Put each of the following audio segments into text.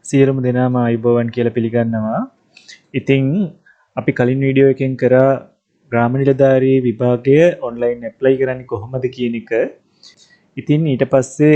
සියලුම දෙනාම අයිබෝවන් කියලා පිළිගන්නවා. ඉතින් අපි කලින් වීඩියෝ එකෙන් කරා ග්‍රාම නිලධාරී විභාගය ඔන්ලයින් ඇප්ලයි කරන්නේ කොහොමද කියන එක. ඉතින් ඊට පස්සේ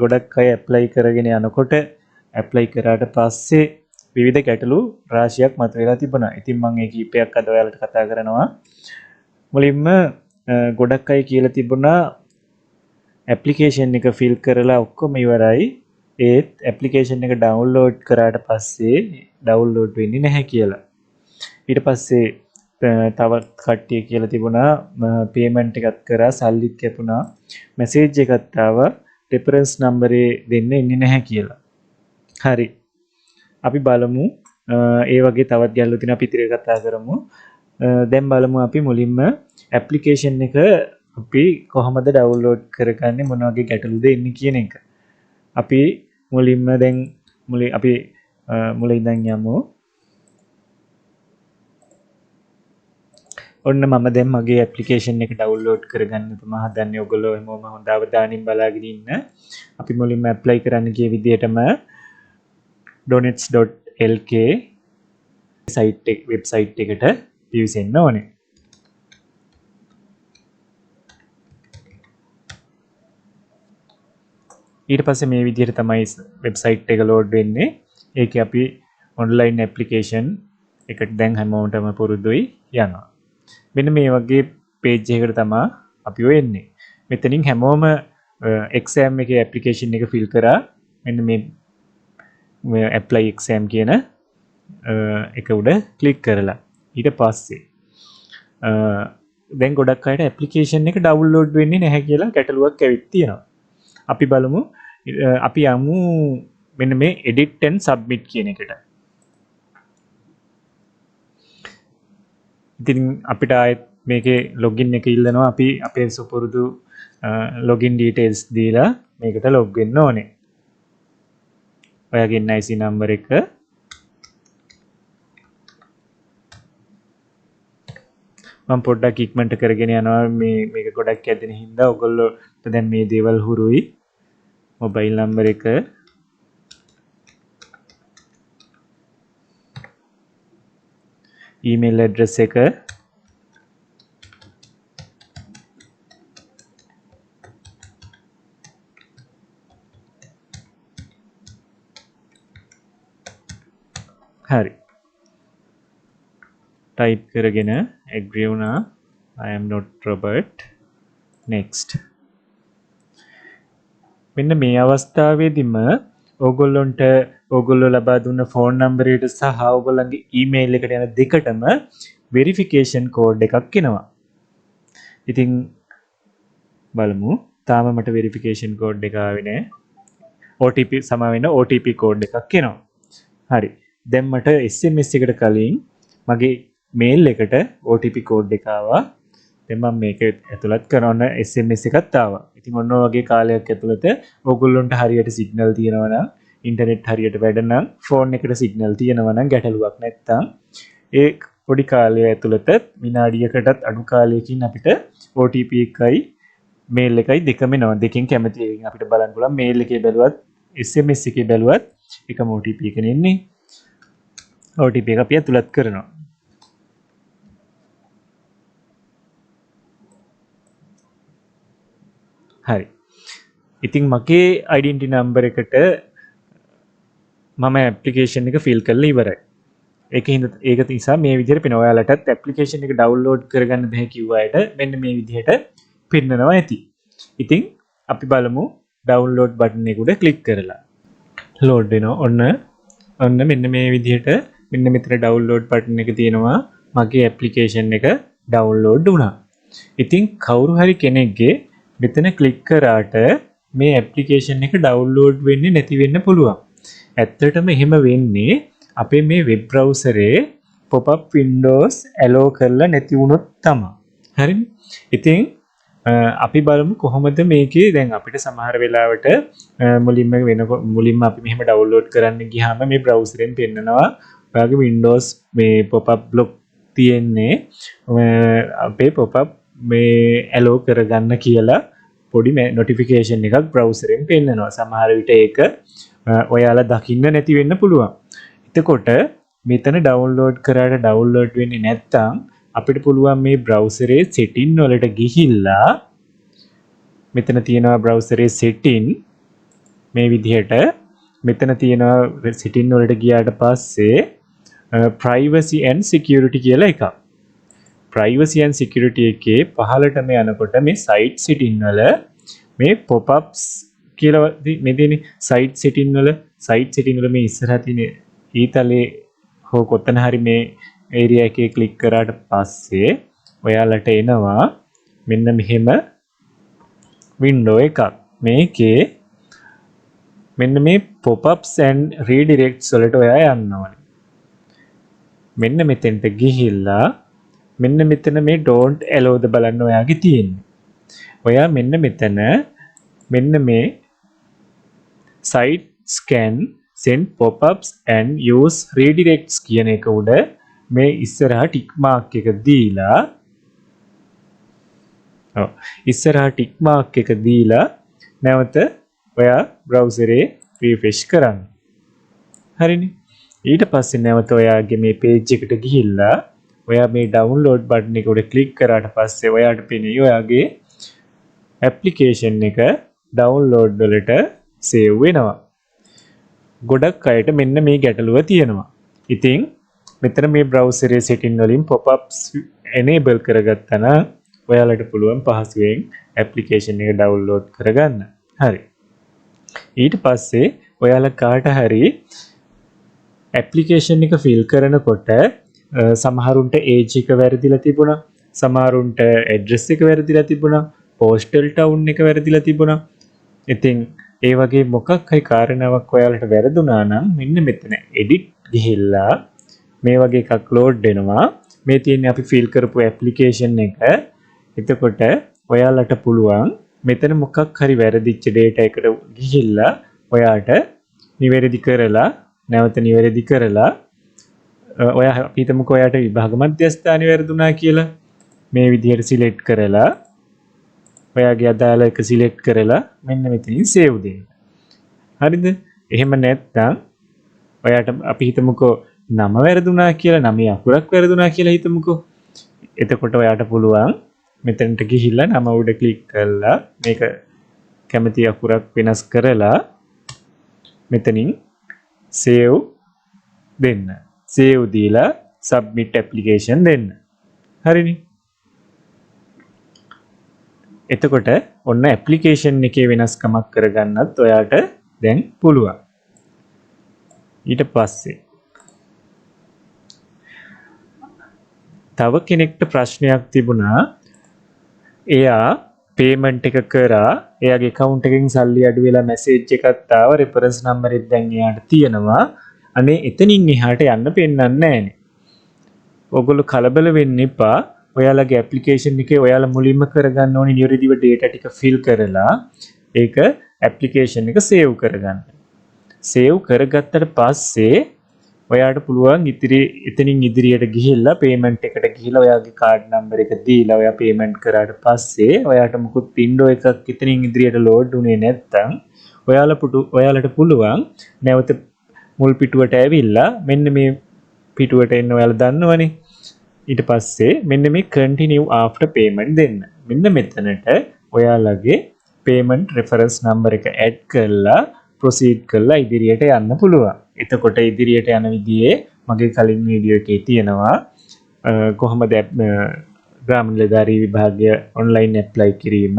ගොඩක් අය ඇප්ලයි කරගෙන යනකොට ඇප්ලයි කරාට පස්සේ විවිධ ගැටලු රාශියක් මතුවලා තිබුණා. ඉතින් මම ඒ කීපයක් අද ඔයාලට කතා කරනවා. මුලින්ම ගොඩක් අය කියලා තිබුණා ඇප්ලිකේෂන් එක ෆිල් කරලා ඔක්කොම ඉවරයි. ඒත් ඇප්ලිකේෂන් එක ඩවුන්ලෝඩ් කරාට පස්සේ ඩවුන්ලෝඩ් වෙන්නේ නැහැ කියලා. ඊට පස්සේ තවත් කට්ටිය කියලා තිබුණා පේමන්ට් එකක් කරා සල්ලිත් කැපුණා. මැසේජ් එකක් ආවා රෙෆරන්ස් නම්බරේ දෙන්න ඉන්නේ නැහැ කියලා. හරි. අපි බලමු ඒ වගේ තවත් ගැටලු තියෙනවා අපි ඉතින් කතා කරමු. දැන් බලමු අපි මුලින්ම ඇප්ලිකේෂන් එක අපි කොහොමද ඩවුන්ලෝඩ් කරගන්නේ මොන වගේ ගැටලුද එන්නේ කියන එක. අපි මුලින්ම දැන් අපි මුලින් ඉඳන් යමු. ඔන්න මම දැන් මගේ ඇප්ලිකේෂන් එක ඩවුන්ලෝඩ් කරගන්න තමයි හදන්නේ. ඔයගොල්ලෝ හැමෝම හොඳ අවධානයෙන් බලාගෙන ඉන්න. අපි මුලින්ම ඇප්ලයි කරන්න ගිය විදිහටම donets.lk වෙබ්සයිට් එකට පිවිසෙන්න ඕනේ. ඊට පස්සේ මේ විදිහට තමයි වෙබ්සයිට් එක ලෝඩ් වෙන්නේ. ඒකේ අපි ඔන්ලයින් ඇප්ලිකේෂන් එකට දැන් හැමෝටම පුරුදුයි යනවා. මෙන්න මේ වගේ පේජ් එකකට තමයි අපි ඔය එන්නේ. මෙතනින් හැමෝම එක්සෑම් එකේ ඇප්ලිකේෂන් එක ෆිල් කරා. මෙන්න මේ ඇප්ලයි එක්සෑම් කියන එක උඩ ක්ලික් කරලා ඊට පස්සේ දැන් ගොඩක් අයට ඇප්ලිකේෂන් එක ඩවුන්ලෝඩ් වෙන්නේ නැහැ කියලා ගැටලුවක් ඇවිත් තියෙනවා. අපි බලමු අපි යමු මෙන්න මේ edit and submit කියන එකට. ඉතින් අපිට ආයෙත් මේකේ login එක ඉල්ලනවා. අපි අපේ සුපුරුදු login details දීලා මේකට log වෙන්න ඕනේ. ඔයාගේ NIC number එක මම පොඩ්ඩක් ඉක්මනට කරගෙන යනවා. මේක ගොඩක් ඇදෙන හින්දා ඔයගොල්ලෝට දැන් මේ දේවල් හුරුයි. මොබයිල් නම්බර එක ඊමේල් ඇඩ්‍රස් එක හරි ටයිප් කරගෙන agree වුණා. I am not Robert. next. මෙන්න මේ අවස්ථාවේදීම ඕගොල්ලෝ ලබා දුන්න ෆෝන් නම්බරයට සහ ඕගොල්ලන්ගේ ඊමේල් එකට යන දෙකටම වෙරිෆිකේෂන් කෝඩ් එකක් එනවා. ඉතින් බලමු. තාම මට වෙරිෆිකේෂන් කෝඩ් එක ආවේ නැහැ. OTP සමාවෙන්න OTP කෝඩ් එකක් එනවා. හරි. දැන් මට SMS එකට කලින් මගේ මේල් එකට OTP කෝඩ් එක ආවා. දැන් මම මේක ඇතුළත් කරන SMS එකක් ආවා. ඉතින් ඔන්න වගේ කාලයක් ඇතුළත ඕගොල්ලොන්ට හරියට සිග්නල් තියෙනවා නම් ඉන්ටර්නෙට් හරියට වැඩ නම් ෆෝන් එකට සිග්නල් තියෙනවා නම් ගැටලුවක් නැත්තම් ඒ පොඩි කාලය ඇතුළත විනාඩියකටත් අඩු කාලයකින් අපිට OTP එකයි මේල් එකයි දෙකම එනවා. දෙකෙන් කැමති එකකින් අපිට බලන්න පුළුවන්. මේල් එකේ බැලුවත් SMS එකේ බැලුවත් එකම OTP එකනේ එන්නේ. OTP එක අපි ඇතුළත් කරනවා. හරි. ඉතින් මගේ ඩෙන්ටිටි නම්බර් එකට මම ඇප්ලිකේෂන් එක ෆිල් කරලා ඉවරයි. ඒක නිසා මේ විදිහට පේනවා. ඔයාලටත් ඇප්ලිකේෂන් එක ඩවුන්ලෝඩ් කරගන්න බැහැ කිව්වායට මෙන්න මේ විදිහට පෙන්නනවා ඇති. ඉතින් අපි බලමු ඩවුන්ලෝඩ් බටන් එක උඩ ක්ලික් කරලා. ලෝඩ් වෙනවා. ඔන්න මෙන්න මේ විදිහට මෙන්න මෙතන ඩවුන්ලෝඩ් බටන් එක තියෙනවා. මගේ ඇප්ලිකේෂන් එක ඩවුන්ලෝඩ් වුණා. ඉතින් කවුරු හරි කෙනෙක්ගේ මෙතන ක්ලික් කරාට මේ ඇප්ලිකේෂන් එක ඩවුන්ලෝඩ් වෙන්නේ නැති වෙන්න පුළුවන්. ඇත්තටම එහෙම වෙන්නේ අපේ මේ වෙබ් බ්‍රවුසරේ pop-up windows allow කරලා නැති වුණොත් තමයි. හරිනේ. ඉතින් අපි බලමු කොහොමද මේකේ දැන් අපිට සමහර වෙලාවට මුලින්ම අපි මෙහෙම ඩවුන්ලෝඩ් කරන්න ගියාම මේ බ්‍රවුසරෙන් පෙන්නනවා ඔයාගේ windows මේ pop-up block තියෙන්නේ අපේ pop-up මේ allow කරගන්න කියලා පොඩි නොටිෆිකේෂන් එකක් බ්‍රවුසරෙන් පෙන්නනවා. සමහර විට ඒක ඔයාලා දකින්න නැති වෙන්න පුළුවන්. එතකොට මෙතන ඩවුන්ලෝඩ් කරාට ඩවුන්ලෝඩ් වෙන්නේ නැත්නම් අපිට පුළුවන් මේ බ්‍රවුසරේ සෙටින් වලට ගිහිල්ලා මෙතන තියෙනවා බ්‍රවුසරේ සෙටින් මේ විදිහට මෙතන තියෙනවා සෙටින් වලට ගියාට පස්සේ privacy and security කියලා එකක්. privacy and security එකේ පහළටම යනකොට මේ site setting වල මේ pop-ups කියලා මේ තියෙන site setting වල මේ ඉස්සරහ තියෙන ඊතලේ හෝ කොතන හරි මේ area එකේ click කරාට පස්සේ ඔයාලට එනවා මෙන්න මෙහෙම window එකක්. මේකේ මෙන්න මේ pop-ups and redirects වලට ඔයා යන්න ඕනේ. මෙන්න මෙතෙන්ට ගිහිල්ලා මෙන්න මෙතන මේ don't allow ද බලන්න ඔයාගේ තියෙන්නේ. ඔයා මෙන්න මෙතන මෙන්න මේ site scan send pop-ups and use redirects කියන එක උඩ මේ ඉස්සරහා ටික් මාක් එක දීලා නැවත ඔයා browserේ refresh කරන්න. හරිනේ. ඊට පස්සේ නැවත ඔයාගේ මේ page එකට ගිහිල්ලා ඔයා මේ download button එක උඩ click කරාට පස්සේ ඔයාට පෙනෙයි ඔයාගේ application එක download වලට save වෙනවා. ගොඩක් අයට මෙන්න මේ ගැටලුව තියෙනවා. ඉතින් මෙතන මේ browser setting වලින් pop-ups enable කරගත්තා නම් ඔයාලට පුළුවන් පහසුවෙන් application එක download කරගන්න. හරි. ඊට පස්සේ ඔයාලා කාට හරි application එක fill කරනකොට සමහරුන්ට age එක වැරදිලා තිබුණා. සමහරුන්ට address එක වැරදිලා තිබුණා. postal town එක වැරදිලා තිබුණා. ඉතින් ඒ වගේ මොකක් හරි කාරණාවක් ඔයාලට වැරදුනා නම් මෙන්න මෙතන edit ගිහිල්ලා මේ වගේ එකක් load වෙනවා. මේ තියෙන්නේ අපි fill කරපු application එක. එතකොට ඔයාලට පුළුවන් මෙතන මොකක් හරි වැරදිච්ච data එකට ගිහිල්ලා ඔයාට නිවැරදි කරලා නැවත නිවැරදි කරලා ඔයා අපි හිතමුකෝ ඔයාට විභාග මධ්‍යස්ථානෙ වැරදුනා කියලා මේ විදිහට select කරලා ඔයාගේ අදාළ එක select කරලා මෙන්න මෙතනින් save දෙන්න. හරිද? එහෙම නැත්නම් ඔයාට අපි හිතමුකෝ නම වැරදුනා කියලා නමේ අකුරක් වැරදුනා කියලා හිතමුකෝ. එතකොට ඔයාට පුළුවන් මෙතනට ගිහිල්ලා නම උඩ click කරලා මේක කැමති අකුරක් වෙනස් කරලා මෙතනින් save දෙන්න. save දීලා submit application දෙන්න. හරිනේ? එතකොට ඔන්න application එකේ වෙනස්කමක් කරගන්නත් ඔයාට දැන් පුළුවන්. ඊට පස්සේ තව කෙනෙක්ට ප්‍රශ්නයක් තිබුණා. එයා payment එක කරා එයාගේ account එකෙන් සල්ලි අඩු වෙලා message එකක් ආවා reference number එක දැන් එයාට තියෙනවා. අනේ එතනින් එහාට යන්න පෙන්නන්නේ නැහනේ. ඔයගොල්ලෝ කලබල වෙන්න එපා. ඔයාලගේ application එකේ ඔයාලා මුලින්ම කරගන්න ඕනේ නිවැරදිව data ටික fill කරලා ඒක application එක save කරගන්න. save කරගත්තට පස්සේ ඔයාට පුළුවන් එතනින් ඉදිරියට ගිහිල්ලා payment එකට ගිහිල්ලා ඔයාගේ card number එක දීලා ඔයා payment කරාට පස්සේ ඔයාට මුකුත් window එකක් එතනින් ඉදිරියට load උනේ නැත්නම් ඔයාලට පුළුවන් නැවත මුල් පිටුවට ඇවිල්ලා මෙන්න මේ පිටුවට එන්න ඔයාලා දන්නවනේ. ඊට පස්සේ මෙන්න මේ continue after payment දෙන්න. මෙන්න මෙතනට ඔයාලගේ payment reference number එක add කරලා proceed කරලා ඉදිරියට යන්න පුළුවන්. එතකොට ඉදිරියට යන විදිහේ මගේ කලින් වීඩියෝ එකේ තියෙනවා කොහොමද ග්‍රාම නිලධාරී විභාගය online apply කිරීම.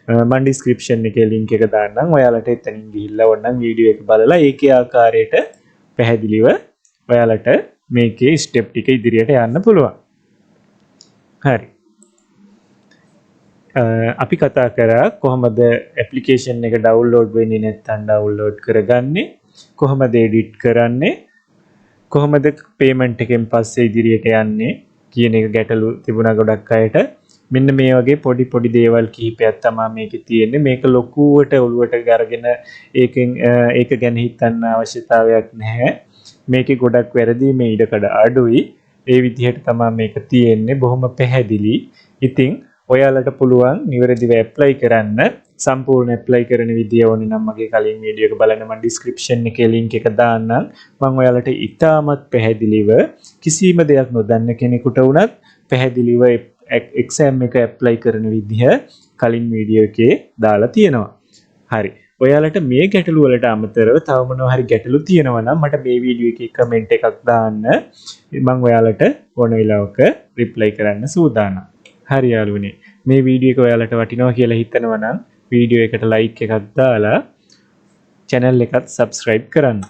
මම description එකේ link එක දාන්නම්. ඔයාලට එතනින් ගිහිල්ලා ඕනනම් වීඩියෝ එක බලලා ඒකේ ආකාරයට පැහැදිලිව ඔයාලට මේකේ step ටික ඉදිරියට යන්න පුළුවන්. හරි. අපි කතා කරා කොහොමද application එක download වෙන්නේ නැත්නම් download කරගන්නේ, කොහොමද edit කරන්නේ, කොහොමද payment එකෙන් පස්සේ ඉදිරියට යන්නේ කියන එක ගැටලු තිබුණා ගොඩක් අයට. මෙන්න මේ වගේ පොඩි දේවල් කිහිපයක් තමයි මේකේ තියෙන්නේ. මේක ලොකුවට ඔලුවට අරගෙන ඒක ගැන හිතන්න අවශ්‍යතාවයක් නැහැ. මේකේ ගොඩක් වැරදි මේ ඉඩකඩ අඩුයි. ඒ විදිහට තමයි මේක තියෙන්නේ. බොහොම පැහැදිලි. ඉතින් ඔයාලට පුළුවන් නිවැරදිව apply කරන්න. සම්පූර්ණ ඇප්ලයි කරන විදිය ඕනේ නම් මගේ කලින් වීඩියෝ එක බලන්න මම ඩිස්ක්‍රිප්ෂන් එකේ link එක දාන්නම්. මම ඔයාලට ඉතාමත් පැහැදිලිව කිසිම දෙයක් නොදන්න කෙනෙකුට වුණත් පැහැදිලිව එක්සෑම් එක ඇප්ලයි කරන විදිහ කලින් වීඩියෝ එකේ දාලා තියෙනවා. හරි. ඔයාලට මේ ගැටලු වලට අමතරව තව මොනවා හරි ගැටලු තියෙනවා නම් මට මේ වීඩියෝ එකේ කමෙන්ට් එකක් දාන්න. මම ඔයාලට ඕන වෙලාවක රිප්ලයි කරන්න සූදානම්. හරි යාළුවනේ. මේ වීඩියෝ එක ඔයාලට වටිනවා කියලා හිතනවා නම් වීඩියෝ එකට ලයික් එකක් දාලා channel එකත් subscribe කරන්න.